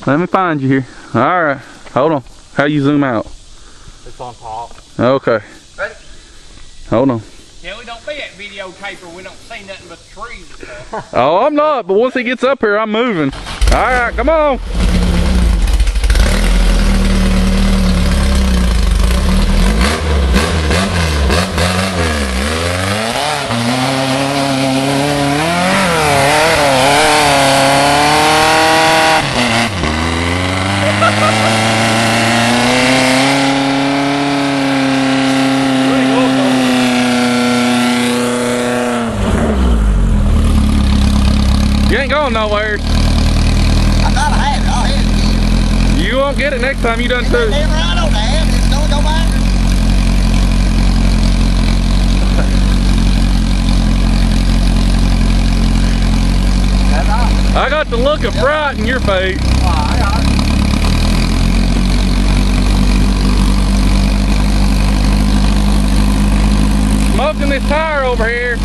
Let me find you here. All right, hold on. How you zoom out? It's on top. Okay. Ready? Hold on. Yeah, we don't be at videotaper. We don't see nothing but the trees and stuff. Oh, I'm not, but once he gets up here, I'm moving. All right, come on. You ain't going nowhere. I gotta have it. I'll have it. You won't get it next time you done too. Damn right on there. It's don't go back. I got the look of fright in your face. I got it. Smoking this tire over here.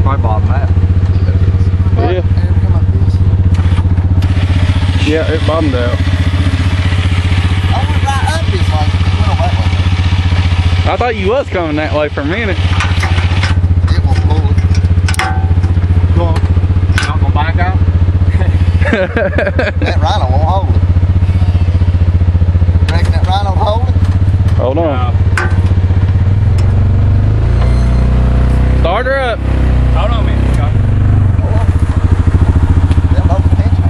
Probably bottom that. Yeah. Yeah, it bottomed out. I went right up this way. Went that way. I thought you was coming that way for a minute. It will pull it. Go on. You not gonna back out? That rhino won't hold it. You reckon that rhino will hold it? Hold on. Start her up. Hold on a minute, Scott. They'll hold the tension.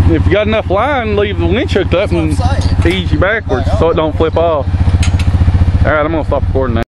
If you got enough line, leave the winch hooked up and ease you backwards so it don't flip off. All right, I'm gonna stop recording now.